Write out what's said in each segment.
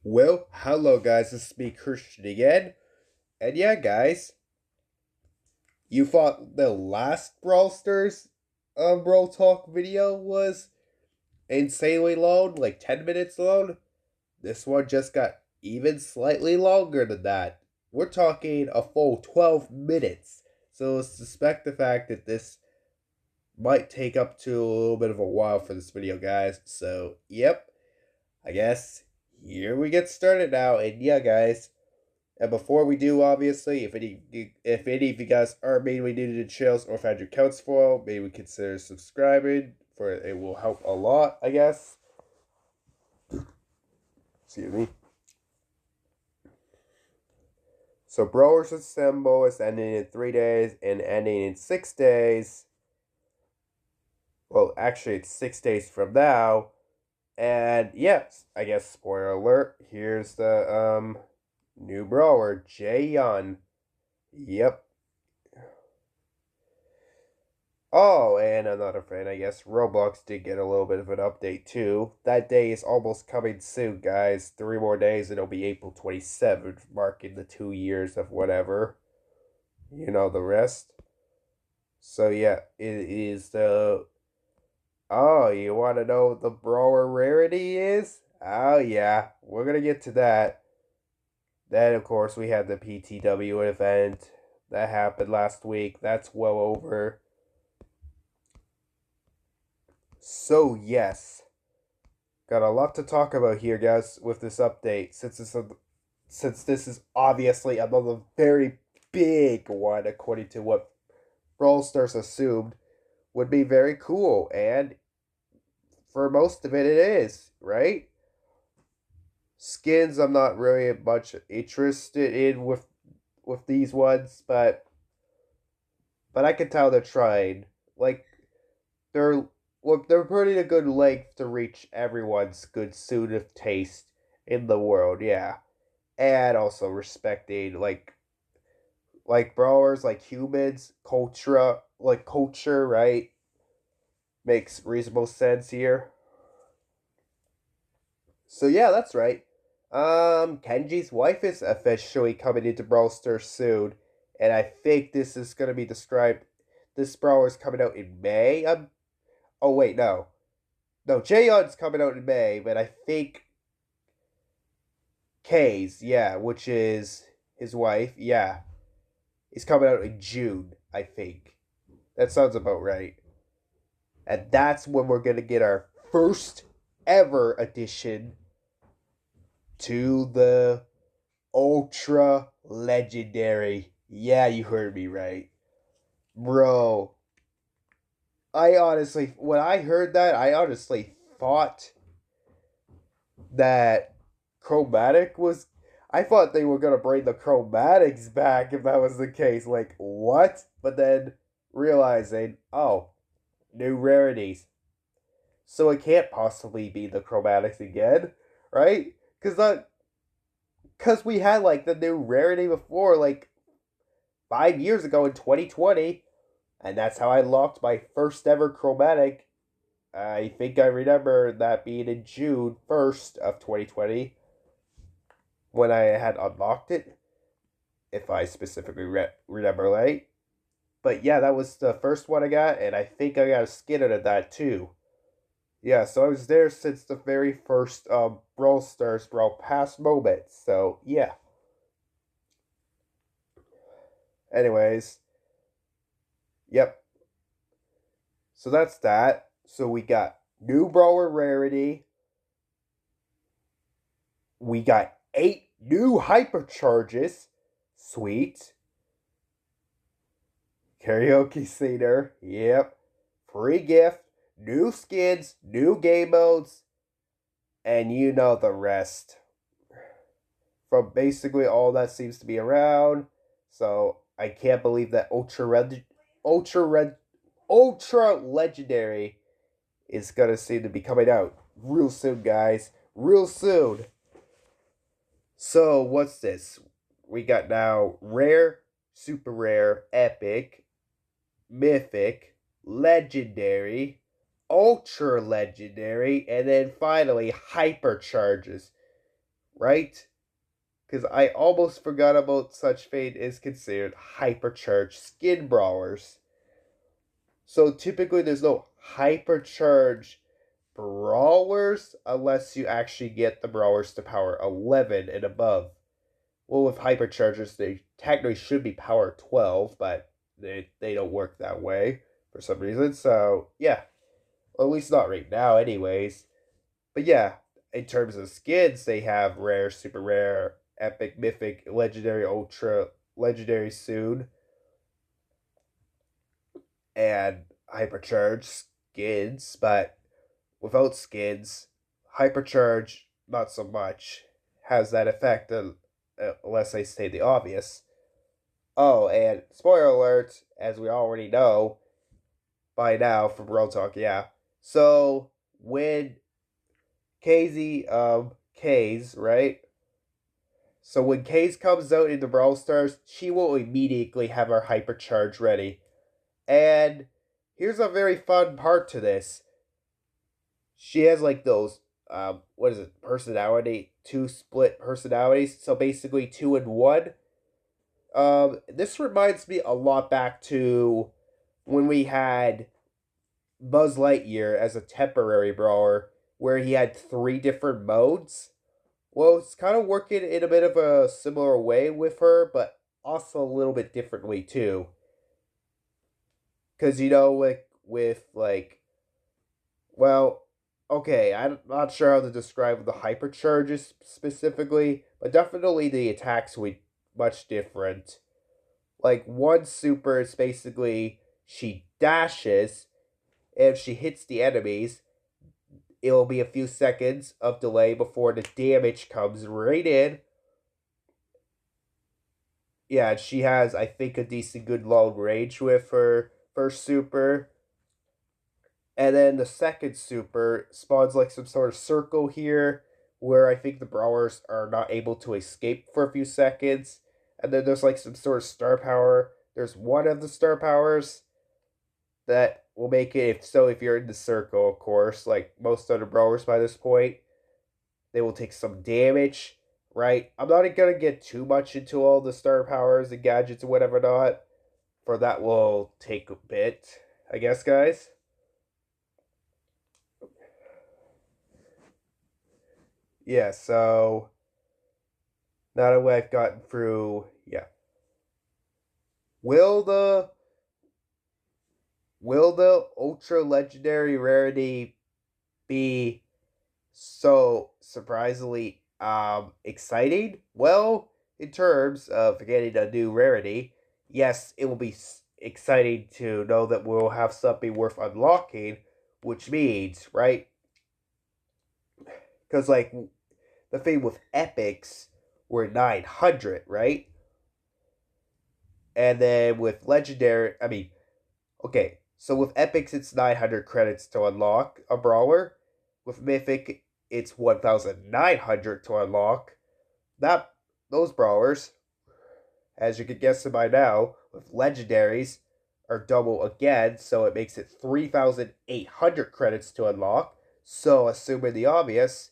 Well, hello guys, this is me, Christian again. And yeah, guys, you thought the last Brawl Stars Brawl Talk video was insanely long, like 10 minutes long? This one just got even slightly longer than that. We're talking a full 12 minutes. So suspect the fact that this might take up to a little bit of a while for this video, guys. So, yep, I guess here we get started now. And yeah, guys, and before we do, obviously, if any of you guys are mainly new to the channels or found your accounts for, maybe consider subscribing, for it will help a lot, I guess. Excuse me. So Brawlers Assemble is ending in 3 days and ending in 6 days. Well, actually, it's 6 days from now. And yes, I guess spoiler alert. Here's the new brawler, Jaehyun. Yep. Oh, and another thing, I guess Roblox did get a little bit of an update too. That day is almost coming soon, guys. 3 more days and it'll be April 27th, marking the 2 years of whatever. You know the rest. So yeah, it is the... Oh, you want to know what the brawler rarity is? Oh yeah, we're gonna get to that. Then, of course, we had the PTW event. That happened last week. That's well over. So, yes. Got a lot to talk about here, guys, with this update. Since this is obviously another very big one, according to what Brawl Stars assumed, would be very cool. And for most of it, it is, right? Skins, I'm not really much interested in with these ones, but I can tell they're trying. Like they're they're putting a good length to reach everyone's good suit of taste in the world, yeah. And also respecting like brawlers, like humans, culture, right? Makes reasonable sense here. So yeah, that's right. Kenji's wife is officially coming into Brawl Stars soon, and I think this is gonna be described. This brawler is coming out in May. Oh wait, no, Jaehyun's coming out in May, but I think Kay's, yeah, which is his wife, yeah, is coming out in June. I think that sounds about right, and that's when we're gonna get our first ever addition to the ultra legendary. Yeah, you heard me right. Bro, when I heard that, I honestly thought that Chromatic was. I thought they were gonna bring the Chromatics back if that was the case. Like, what? But then realizing, oh, new rarities. So it can't possibly be the Chromatics again, right? Because we had like the new rarity before, like 5 years ago in 2020, and that's how I locked my first ever chromatic. I think I remember that being in June 1st of 2020 when I had unlocked it, if I specifically remember right. But yeah, that was the first one I got, and I think I got a skin out of that too. Yeah, so I was there since the very first Brawl Stars Brawl Pass moment. So yeah. Anyways, yep. So that's that. So we got new brawler rarity. We got 8 new hypercharges. Sweet. Karaoke singer. Yep. Free gift. New skins. New game modes. And you know the rest. From basically all that seems to be around. So I can't believe that ultra legendary is gonna seem to be coming out real soon, guys. Real soon. So what's this? We got now rare, super rare, epic, mythic, legendary, ultra legendary, and then finally hypercharges. right? Because I almost forgot about such fate is considered hypercharged skin brawlers. So typically there's no hypercharged brawlers unless you actually get the brawlers to power 11 and above. Well, with hyperchargers, they technically should be power 12, but they don't work that way for some reason. So, yeah. Well, at least not right now, anyways. But yeah, in terms of skins, they have rare, super rare, epic, mythic, legendary, ultra, legendary soon, and hypercharged skins. But without skins, hypercharge, not so much, has that effect unless I state the obvious. Oh, and spoiler alert, as we already know by now from Brawl Talk, yeah. So when K's, right? So when K's comes out into Brawl Stars, she will immediately have her hypercharge ready. And here's a very fun part to this. She has like those what is it, personality, two split personalities, so basically 2 in 1. This reminds me a lot back to when we had Buzz Lightyear as a temporary brawler, where he had 3 different modes. Well, it's kind of working in a bit of a similar way with her, but also a little bit differently too. Because, with well, okay, I'm not sure how to describe the hypercharges specifically, but definitely the attacks would be much different. Like, one super is basically she dashes, and if she hits the enemies, it'll be a few seconds of delay before the damage comes right in. Yeah, she has, I think, a decent good long range with her first super. And then the second super spawns like some sort of circle here where I think the brawlers are not able to escape for a few seconds. And then there's like some sort of star power. There's one of the star powers that will make it if you're in the circle, of course, like most other brawlers by this point, they will take some damage, right? I'm not gonna get too much into all the star powers and gadgets and whatever not, for that will take a bit, I guess, guys. Yeah, so now that I've gotten through, yeah. Will the will the ultra legendary rarity be so surprisingly exciting? Well, in terms of getting a new rarity, yes, it will be exciting to know that we'll have something worth unlocking, which means, right? Because like the thing with epics were 900, right? And then with legendary, I mean, okay, so with epics it's 900 credits to unlock a brawler. With mythic it's 1900 to unlock. That those brawlers, as you can guess by now, with legendaries are double again, so it makes it 3800 credits to unlock. So assuming the obvious,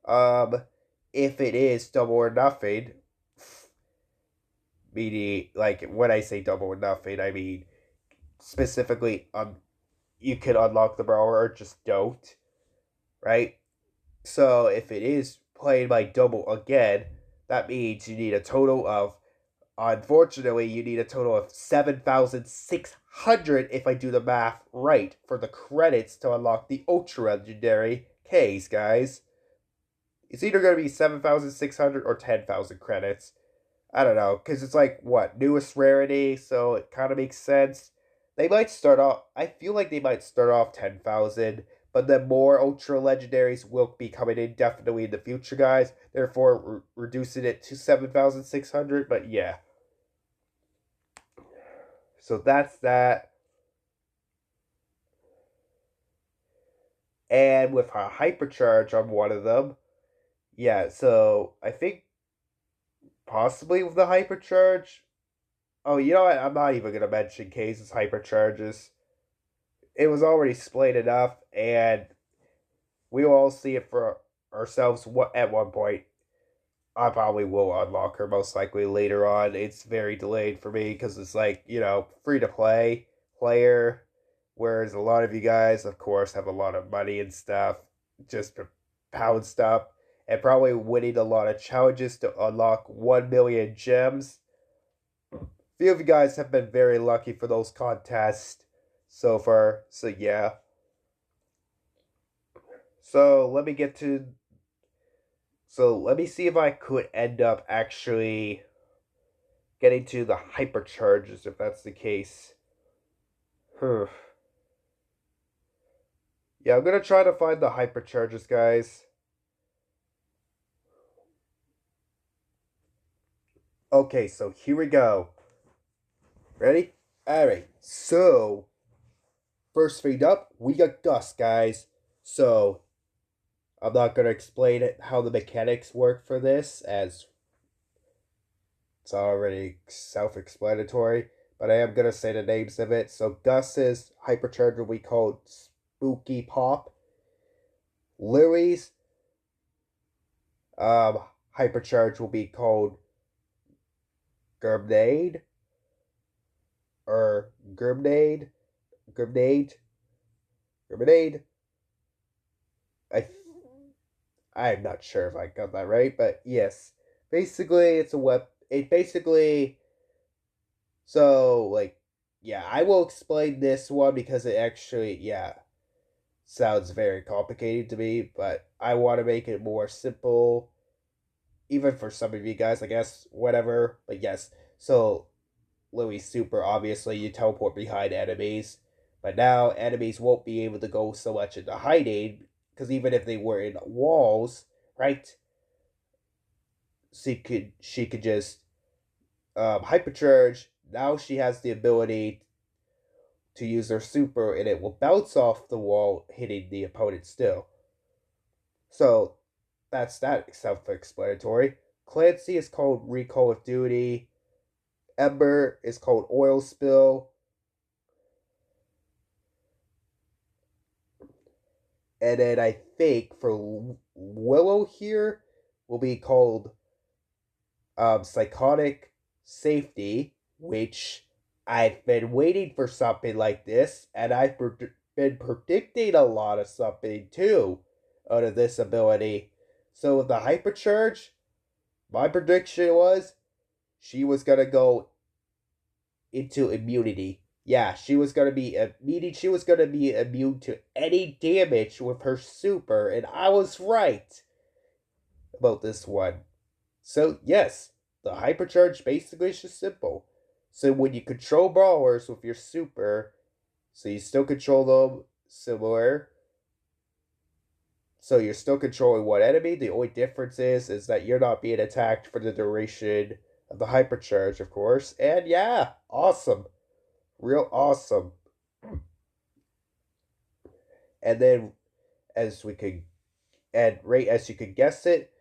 um if it is double or nothing, meaning like when I say double or nothing, I mean specifically you can unlock the brawler or just don't, right? So if it is played by double again, that means you need a total of, unfortunately, you need a total of 7,600 if I do the math right for the credits to unlock the ultra legendary case, guys. It's either going to be 7,600 or 10,000 credits. I don't know, because it's like, what, newest rarity, so it kind of makes sense. They might start off, I feel like they might start off 10,000, but then more ultra legendaries will be coming in definitely in the future, guys. Therefore, reducing it to 7,600, but yeah. So that's that. And with a hypercharge on one of them, yeah, so I think possibly with the hypercharge. Oh, you know what? I'm not even gonna mention Case's hypercharges. It was already splayed enough, and we will all see it for ourselves at one point. I probably will unlock her most likely later on. It's very delayed for me because it's like, free to play player. Whereas a lot of you guys, of course, have a lot of money and stuff just to pound stuff and probably winning a lot of challenges to unlock 1 million gems. Few of you guys have been very lucky for those contests so far. So, yeah. So, let me get to. So, let me see if I could end up actually getting to the hypercharges if that's the case. Yeah, I'm gonna try to find the hypercharges, guys. Okay, so here we go. Ready? Alright, so first thing up, we got Gus, guys. So I'm not gonna explain it how the mechanics work for this, as it's already self-explanatory, but I am gonna say the names of it. So Gus's hypercharger we call Spooky Pop. Lily's hypercharge will be called Grenade or Grenade. I I'm not sure if I got that right, but yes. Basically, it's a web. It basically like yeah. I will explain this one because it actually sounds very complicated to me, but I want to make it more simple, even for some of you guys. I guess whatever, but yes. So Louis Super, obviously, you teleport behind enemies, but now enemies won't be able to go so much into hiding because even if they were in walls, right? She could just hypercharge. Now she has the ability to use her super, and it will bounce off the wall, hitting the opponent still. So that's that self-explanatory. Clancy is called Recall of Duty. Ember is called Oil Spill. And then I think for Willow here will be called Psychotic Safety, which I've been waiting for something like this, and I've been predicting a lot of something too out of this ability. So with the hypercharge, my prediction was she was gonna go into immunity. Yeah, she was gonna be immune to any damage with her super, and I was right about this one. So yes, the hypercharge basically is just simple. So when you control brawlers with your super, so you still control them similar. So you're still controlling one enemy. The only difference is that you're not being attacked for the duration of the hypercharge, of course. And yeah, awesome. Real awesome. And then as we could and right as you could guess it,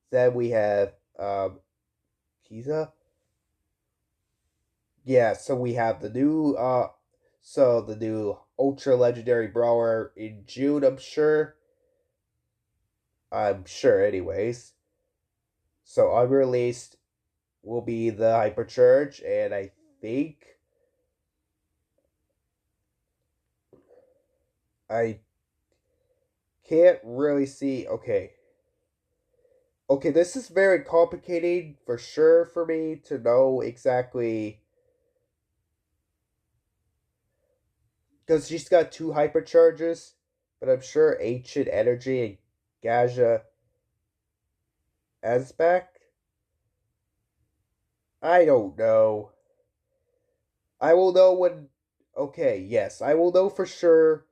then we have Kiza. Yeah, so we have the new ultra legendary brawler in June, I'm sure. Anyways. So unreleased will be the hypercharge, and I think I can't really see. Okay, this is very complicated for sure for me to know exactly because she's got two hypercharges, but I'm sure Ancient Energy and Gaja Asbac. I don't know. I will know when. Okay, yes, I will know for sure.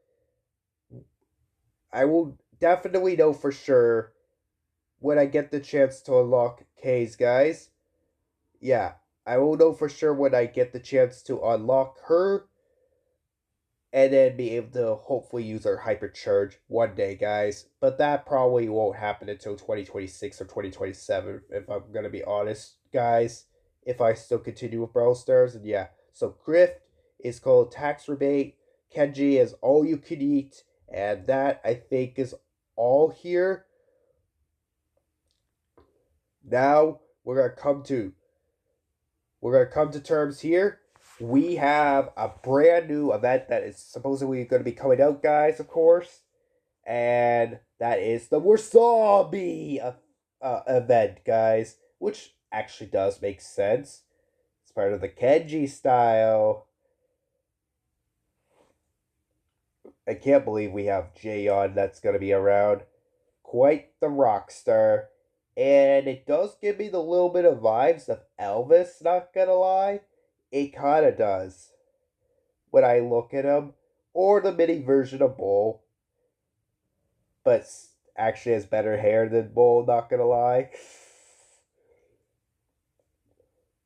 I will definitely know for sure when I get the chance to unlock K's, guys. Yeah, I will know for sure when I get the chance to unlock her and then be able to hopefully use our hypercharge one day, guys. But that probably won't happen until 2026 or 2027, if I'm gonna be honest, guys. If I still continue with Brawl Stars, and yeah. So Grift is called Tax Rebate. Kenji is All You Can Eat, and that I think is all here. Now we're gonna come to terms here. We have a brand new event that is supposedly going to be coming out, guys, of course, and that is the Wasabi event, guys, which actually does make sense. It's part of the Kenji style. I can't believe we have Jayon that's going to be around. Quite the rock star. And it does give me the little bit of vibes of Elvis, not gonna lie. It kinda does when I look at him. Or the mini version of Bull, but actually has better hair than Bull, not gonna lie.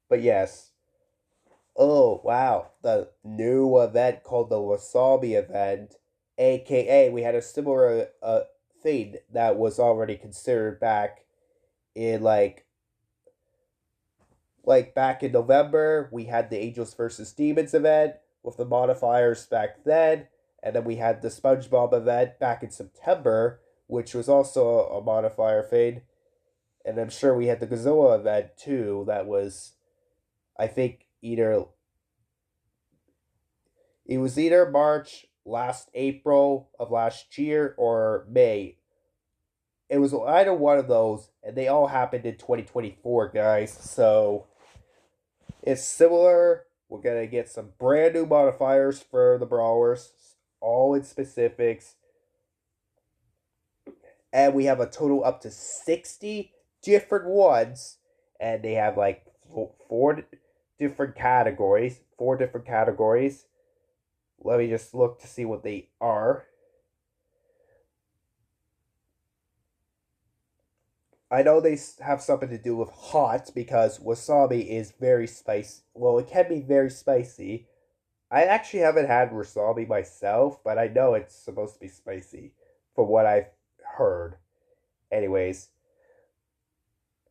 But yes. Oh, wow. The new event called the Wasabi event, aka we had a similar thing that was already considered back in back in November, we had the Angels versus Demons event with the modifiers back then, and then we had the SpongeBob event back in September, which was also a modifier thing. And I'm sure we had the Godzilla event too. That was, I think, either March last April of last year or May. It was either one of those, and they all happened in 2024, guys. So it's similar. We're going to get some brand new modifiers for the Brawlers, all in specifics. And we have a total up to 60 different ones. And they have like four different categories. Four different categories. Let me just look to see what they are. I know they have something to do with hot because wasabi is very spicy. Well, it can be very spicy. I actually haven't had wasabi myself, but I know it's supposed to be spicy from what I've heard. Anyways,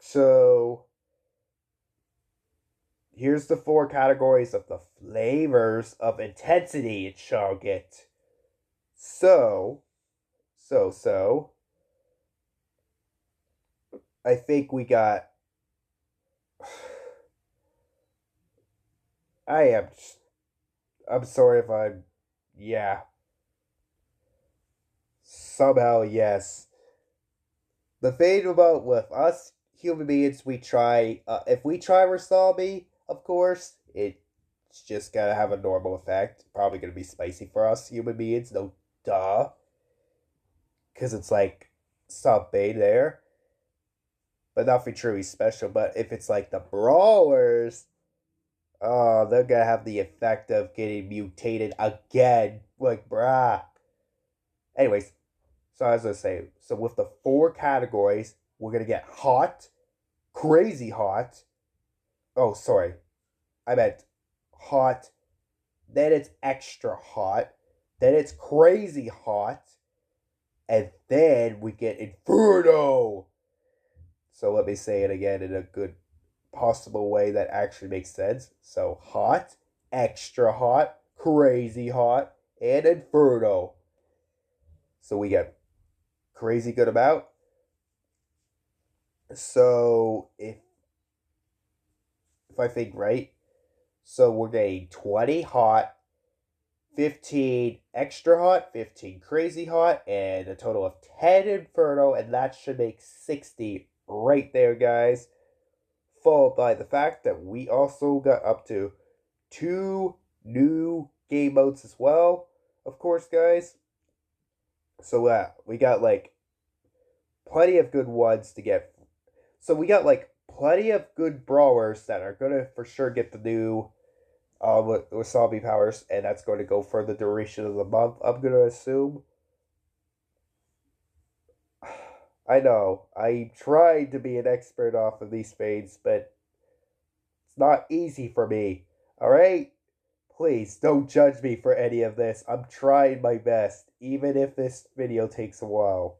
so here's the four categories of the flavors of intensity it shall get. So, I think we got. I am. I'm sorry if I'm. Yeah. Somehow, yes. The thing about with us human beings, we try. If we try wasabi, of course, it's just gonna have a normal effect. Probably gonna be spicy for us human beings. No, duh. Because it's like something there, but nothing truly special. But if it's like the brawlers, oh, they're gonna have the effect of getting mutated again. Like, brah. Anyways, so as I say, so with the four categories, we're gonna get hot, crazy hot. Oh, sorry, I meant hot. Then it's extra hot. Then it's crazy hot, and then we get Inferno. So let me say it again in a good possible way that actually makes sense. So hot, extra hot, crazy hot, and Inferno. So we get crazy good amount. So if I think right, so we're getting 20 hot, 15 extra hot, 15 crazy hot, and a total of 10 Inferno, and that should make 60 right there, guys. Followed by the fact that we also got up to 2 new game modes as well, of course, guys. So we got like plenty of good ones to get. So we got like plenty of good brawlers that are gonna for sure get the new wasabi powers, and that's going to go for the duration of the month, I'm gonna assume. I know I tried to be an expert off of these fades, but it's not easy for me. All right, please don't judge me for any of this. I'm trying my best, even if this video takes a while.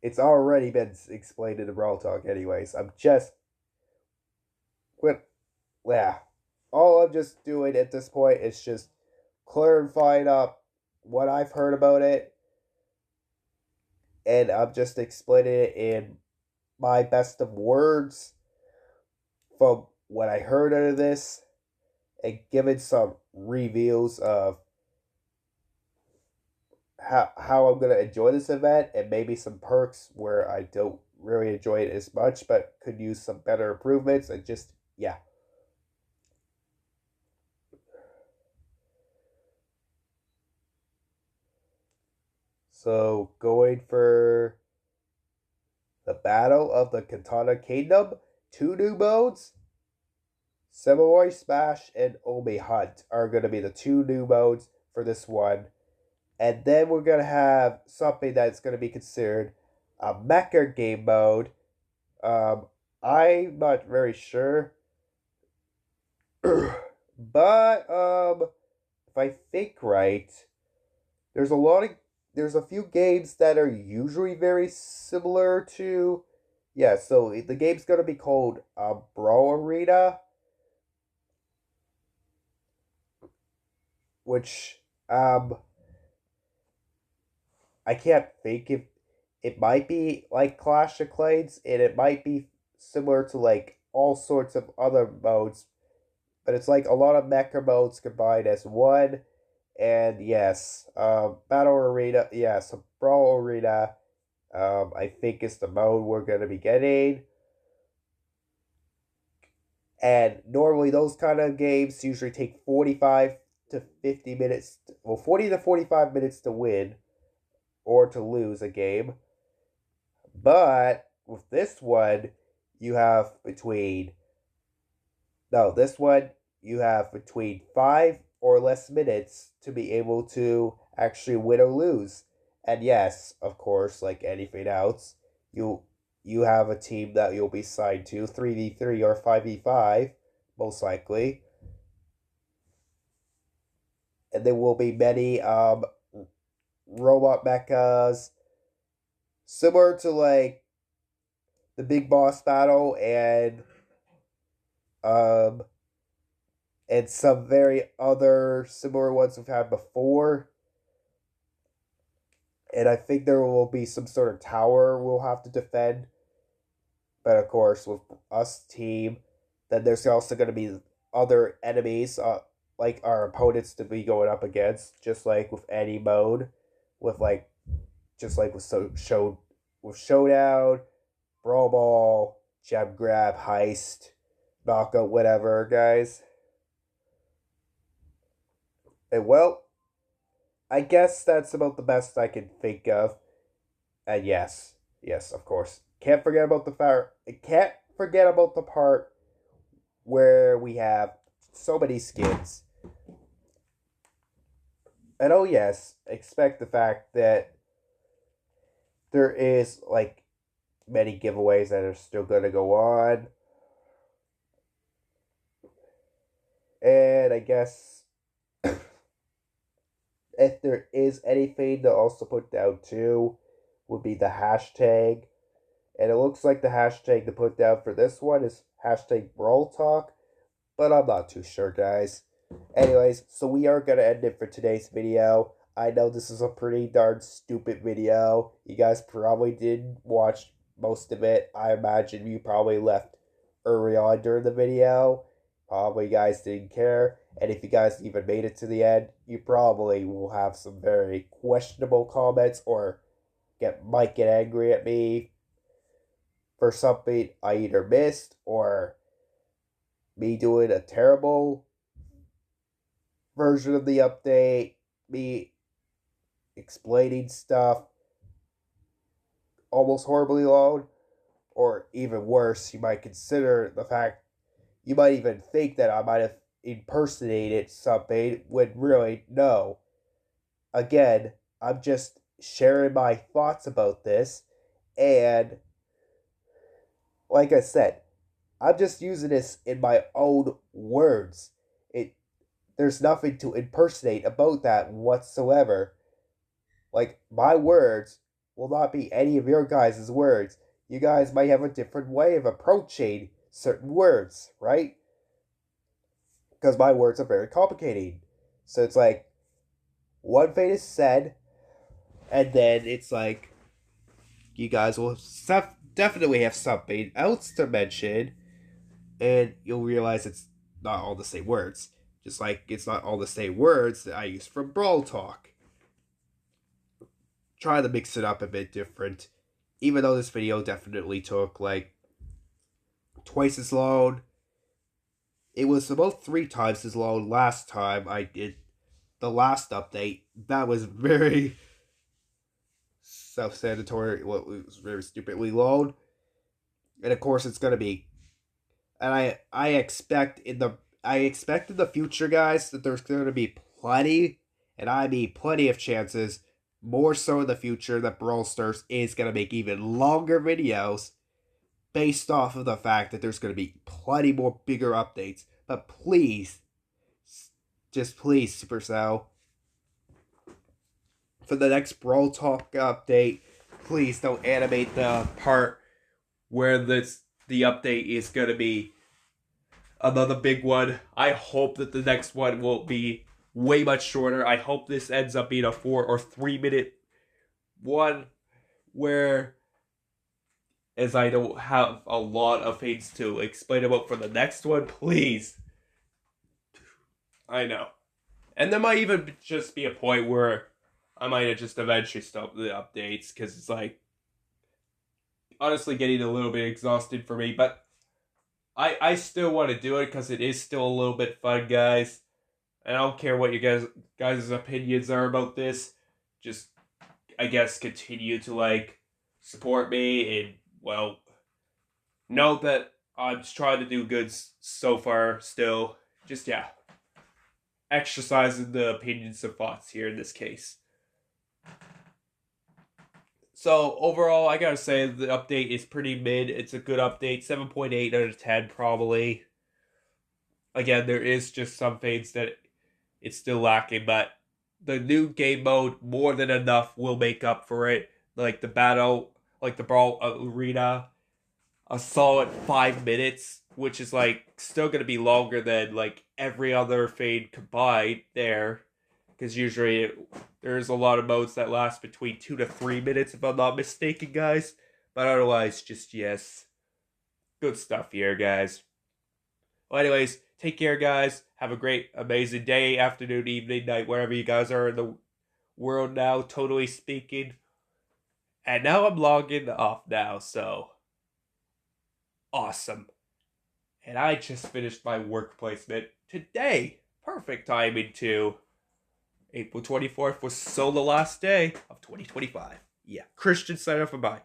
It's already been explained in the Brawl Talk, anyways. I'm just, yeah. All I'm just doing at this point is just clarifying up what I've heard about it, and I'm just explaining it in my best of words from what I heard out of this and giving some reviews of how I'm gonna enjoy this event and maybe some perks where I don't really enjoy it as much but could use some better improvements and just yeah. So going for the Battle of the Katana Kingdom, 2 new modes, Samurai Smash and Omi Hunt are gonna be the 2 new modes for this one. And then we're gonna have something that's gonna be considered a mecha game mode. Um, I'm not very sure, but if I think right, there's a lot of there's a few games that are usually very similar to yeah. So the game's gonna be called Brawl Arena, which I can't think if it might be like Clash of Clans, and it might be similar to like all sorts of other modes, but it's like a lot of mecha modes combined as one. And yes, Battle Arena, yes, Brawl Arena, I think is the mode we're gonna be getting. And normally those kind of games usually take 45 to 50 minutes, well, 40 to 45 minutes to win or to lose a game. But with this one, you have between no, this one you have between 5 or less minutes to be able to actually win or lose. And yes, of course, like anything else, you have a team that you'll be signed to 3v3 or 5v5, most likely. And there will be many robot mechas similar to like the big boss battle um and some very other similar ones we've had before. And I think there will be some sort of tower we'll have to defend. But of course, with us team, then there's also going to be other enemies, like our opponents to be going up against, just like with any mode, with like, just like with with Showdown, Brawl Ball, Jab Grab, Heist, Knockout, whatever, guys. And well, I guess that's about the best I can think of. And yes, yes, of course. Can't forget about the part where we have so many skins. And oh yes, expect the fact that there is like many giveaways that are still gonna go on. And I guess if there is anything to also put down too, would be the hashtag. And it looks like the hashtag to put down for this one is hashtag Brawl Talk, but I'm not too sure, guys. Anyways, so we are going to end it for today's video. I know this is a pretty darn stupid video. You guys probably didn't watch most of it. I imagine you probably left early on during the video. Probably you guys didn't care. And if you guys even made it to the end, you probably will have some very questionable comments or might get angry at me for something I either missed or me doing a terrible version of the update, me explaining stuff almost horribly long, or even worse, you might consider the fact you might even think that I might have impersonated something when really, no. Again, I'm just sharing my thoughts about this, and like I said, I'm just using this in my own words. There's nothing to impersonate about that whatsoever. Like, my words will not be any of your guys' words. You guys might have a different way of approaching certain words, right? Because my words are very complicated. So it's like, one thing is said, and then it's like, you guys will definitely have something else to mention, and you'll realize it's not all the same words. Just like it's not all the same words that I use for Brawl Talk. Try to mix it up a bit different. Even though this video definitely took like twice as long, it was about 3 times as long last time I did the last update. That was very self-sanatory. Well, it was very stupidly long. And of course it's gonna be. And I expect in the future, guys, that there's gonna be plenty, and I mean plenty of chances, more so in the future, that Brawl Stars is gonna make even longer videos based off of the fact that there's gonna be plenty more bigger updates. But please, just please, Supercell, for the next Brawl Talk update, please don't animate the part where the update is going to be another big one. I hope that the next one will be way much shorter. I hope this ends up being a 4 or 3 minute one, where, as I don't have a lot of things to explain about for the next one, please. I know. And there might even just be a point where I might have just eventually stopped the updates, because it's like, honestly getting a little bit exhausted for me, but I still want to do it because it is still a little bit fun, guys. And I don't care what you guys' opinions are about this. Just, I guess, continue to like support me, and well, know that I'm just trying to do good so far still. Just, yeah, exercising the opinions and thoughts here in this case. So overall, I gotta say the update is pretty mid. It's a good update, 7.8 out of 10 probably. Again, there is just some things that it's still lacking, but the new game mode, more than enough, will make up for it. Like the battle, like the Brawl Arena, a solid 5 minutes, which is like still gonna be longer than like every other thing combined there. Because usually there's a lot of modes that last between 2 to 3 minutes, if I'm not mistaken, guys. But otherwise, just yes. Good stuff here, guys. Well, anyways, take care, guys. Have a great, amazing day, afternoon, evening, night, wherever you guys are in the world now, totally speaking. And now I'm logging off now, so awesome. And I just finished my work placement today. Perfect timing, too. April 24th was so the last day of 2025. Yeah, Christian sign off and bye.